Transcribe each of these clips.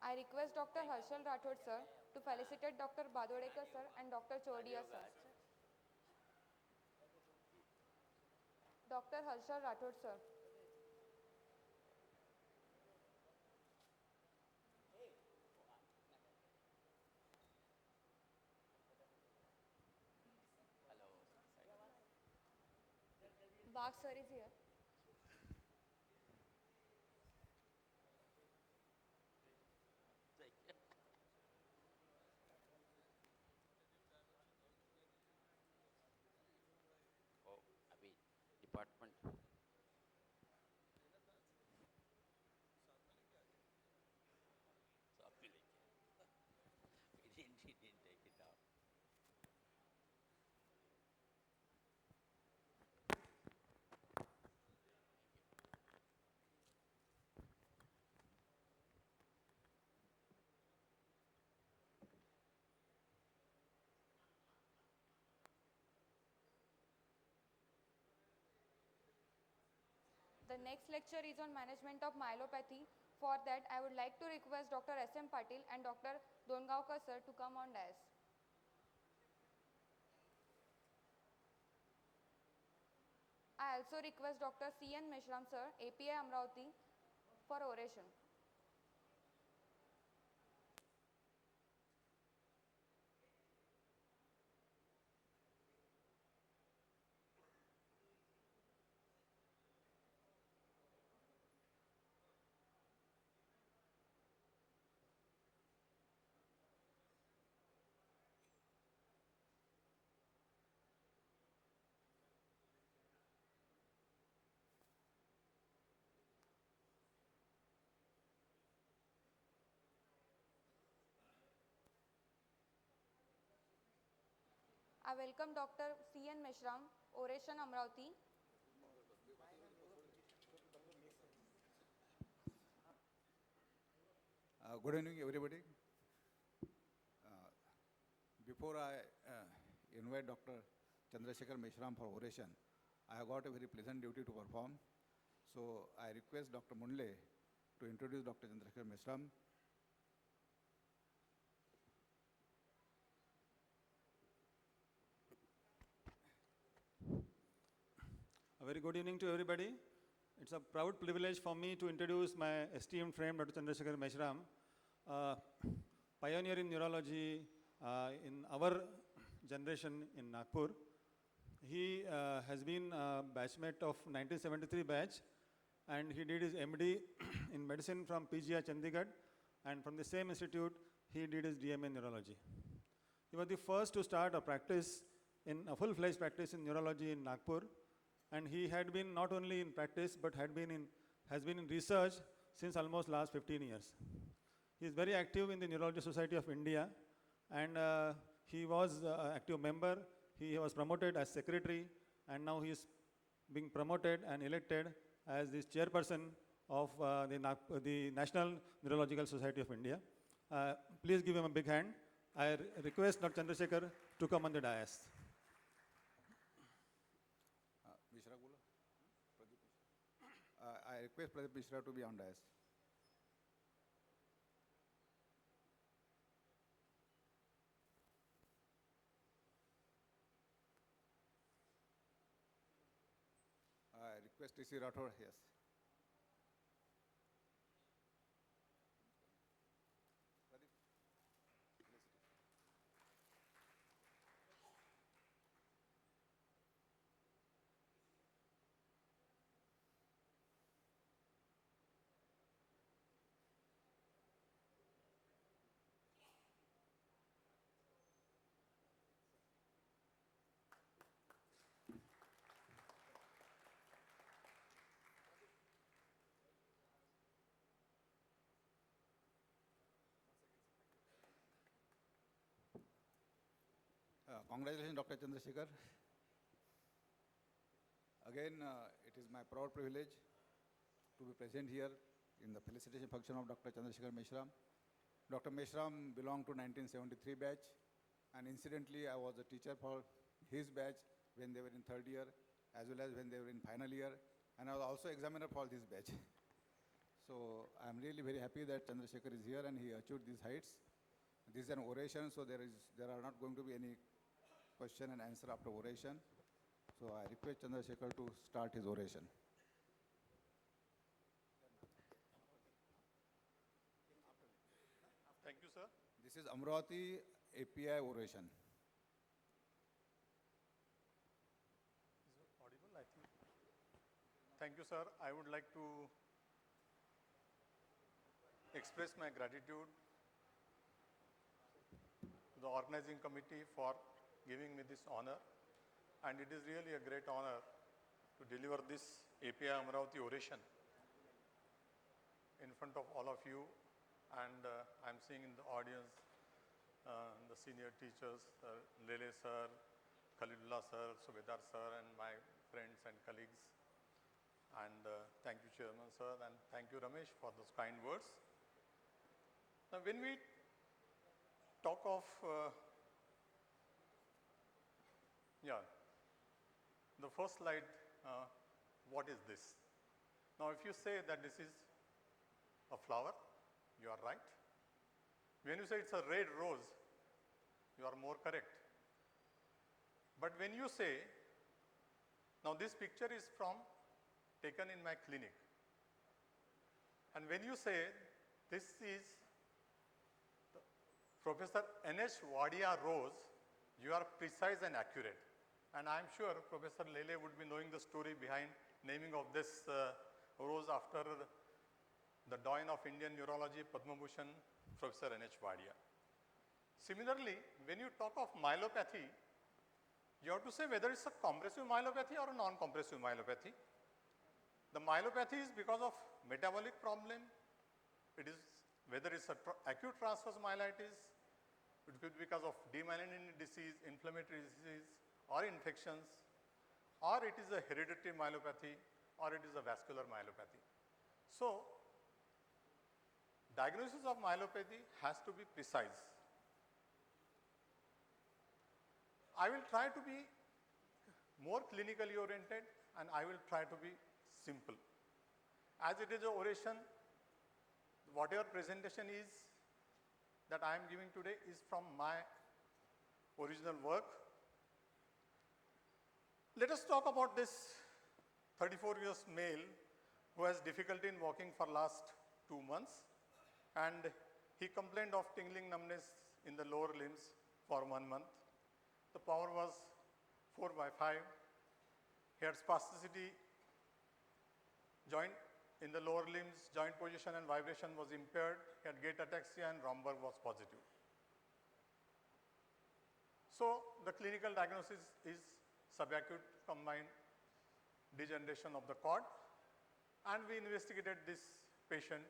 I request Dr. Harshal Rathod sir to felicitate Dr. Badodekar sir and Dr. Chodia sir. Dr. Harshal Rathod sir. Bag sir is here. Oh, अभी department. So we didn't take it out. The next lecture is on management of myelopathy. For that, I would like to request Dr. S.M. Patil and Dr. Dongaonkar sir to come on dais. I also request Dr. C.N. Mishram sir, API Amravati, for oration. I welcome Dr. C.N. Mishram, oration Amravati. Good evening, everybody. Before I invite Dr. Chandrasekhar Meshram for oration, I have got a very pleasant duty to perform. So I request Dr. Mundle to introduce Dr. Chandrasekhar Meshram. A very good evening to everybody. It's a proud privilege for me to introduce my esteemed friend Dr. Chandrasekhar Meshram, pioneer in neurology in our generation in Nagpur. He has been a batchmate of 1973 batch, and he did his MD in medicine from PGI Chandigarh, and from the same institute he did his DMA in neurology. He was the first to start a practice in a full-fledged practice in neurology in Nagpur, and he had been not only in practice but has been in research since almost last 15 years. He is very active in the Neurology Society of India, and he was an active member. He was promoted as secretary, and now he is being promoted and elected as the chairperson of the National Neurological Society of India. Please give him a big hand. I request Dr. Chandrasekhar to come on the dais. Mishra Gula? Pradeep Mishra. I request Pradeep Mishra to be on dais. I request T.C. Rathod, yes. Pradeep. Congratulations, Dr. Chandrasekhar. Again, it is my proud privilege to be present here in the felicitation function of Dr. Chandrasekhar Meshram. Dr. Meshram belonged to 1973 batch, and incidentally, I was a teacher for his batch when they were in third year, as well as when they were in final year, and I was also examiner for this batch. So I'm I'm really very happy that Chandrasekhar is here and he achieved these heights. This is an oration, so there are not going to be any question and answer after oration. So I request Chandrasekhar to start his oration. Thank you, sir. This is Amravati API oration. Is it audible? I think. Thank you, sir. I would like to express my gratitude to the organizing committee for giving me this honor. And it is really a great honor to deliver this API Amravati oration in front of all of you. And I'm seeing in the audience the senior teachers, Lele sir, Khalidullah sir, Subedar sir, and my friends and colleagues. And thank you, Chairman sir, and thank you, Ramesh, for those kind words. Now, when we talk of, the first slide, what is this? Now, if you say that this is a flower, you are right. When you say it's a red rose, you are more correct. But when you say, now this picture is taken in my clinic. And when you say this is Professor N.H. Wadia rose, you are precise and accurate. And I'm sure Professor Lele would be knowing the story behind naming of this rose after the Doyen of Indian Neurology, Padma Bhushan, Professor N.H. Wadia. Similarly, when you talk of myelopathy, you have to say whether it's a compressive myelopathy or a non-compressive myelopathy. The myelopathy is because of metabolic problem. It is whether it's acute transverse myelitis, it could be because of demyelinating disease, inflammatory disease, or infections, or it is a hereditary myelopathy, or it is a vascular myelopathy. So, diagnosis of myelopathy has to be precise. I will try to be more clinically oriented and I will try to be simple. As it is an oration, whatever presentation is that I am giving today is from my original work. Let us talk about this 34 years male who has difficulty in walking for last 2 months, and he complained of tingling numbness in the lower limbs for 1 month. The power was 4/5. He had spasticity, joint in the lower limbs, joint position and vibration was impaired. He had gait ataxia and Romberg was positive. So the clinical diagnosis is subacute combined degeneration of the cord, and we investigated this patient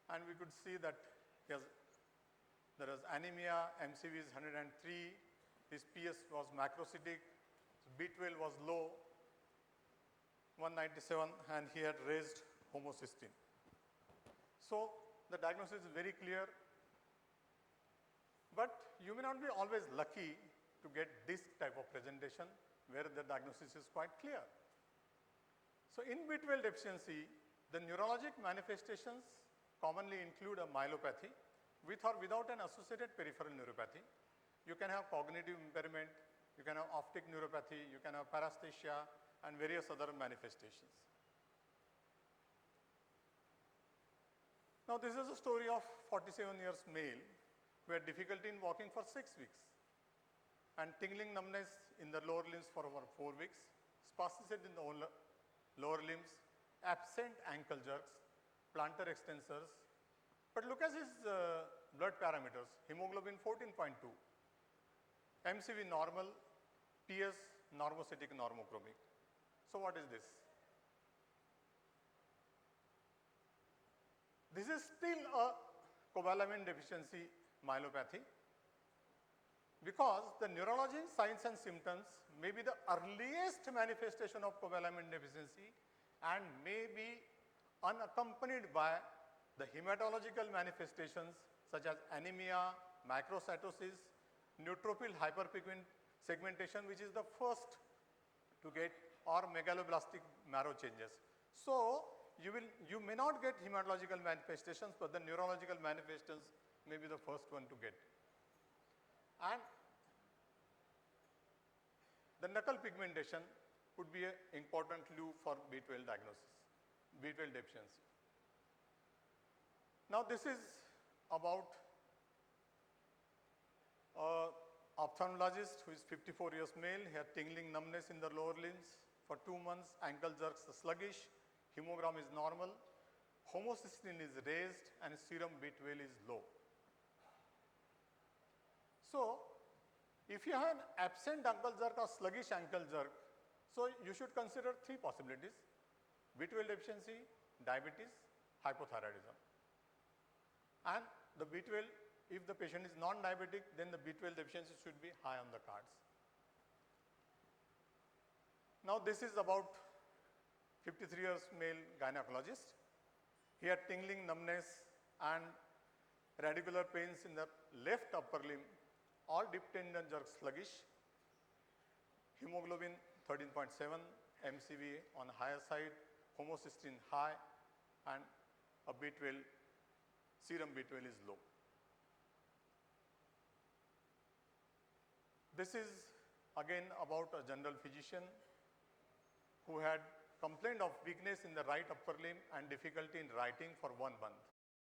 and we could see that there is anemia, MCV is 103, his PS was macrocytic, B12 was low, 197, and he had raised homocysteine. So the diagnosis is very clear, but you may not be always lucky to get this type of presentation where the diagnosis is quite clear. So in B12 deficiency, the neurologic manifestations commonly include a myelopathy with or without an associated peripheral neuropathy. You can have cognitive impairment, you can have optic neuropathy, you can have paresthesia and various other manifestations. Now this is a story of 47 years male who had difficulty in walking for 6 weeks and tingling numbness in the lower limbs for over 4 weeks, spasticity in the lower limbs, absent ankle jerks, plantar extensors. But look at his blood parameters, hemoglobin 14.2, MCV normal, PS normocytic normochromic. So what is this? This is still a cobalamin deficiency myelopathy because the neurologic signs and symptoms may be the earliest manifestation of cobalamin deficiency and may be unaccompanied by the hematological manifestations such as anemia, macrocytosis, neutrophil hyperpigment segmentation, which is the first to get, or megaloblastic marrow changes. So you may not get hematological manifestations, but the neurological manifestations may be the first one to get. And the knuckle pigmentation would be an important clue for B12 diagnosis, B12 deficiency. Now this is about ophthalmologist who is 54 years male. He had tingling numbness in the lower limbs for 2 months, ankle jerks sluggish, hemogram is normal, homocysteine is raised and serum B12 is low. So if you have an absent ankle jerk or sluggish ankle jerk, so you should consider 3 possibilities: B12 deficiency, diabetes, hypothyroidism. And the B12, if the patient is non-diabetic, then the B12 deficiency should be high on the cards. Now this is about 53 years male gynecologist. He had tingling numbness and radicular pains in the left upper limb, all dip tendon jerk sluggish, hemoglobin 13.7, MCV on higher side, homocysteine high, and a B12, serum B12 is low. This is again about a general physician who had complained of weakness in the right upper limb and difficulty in writing for 1 month.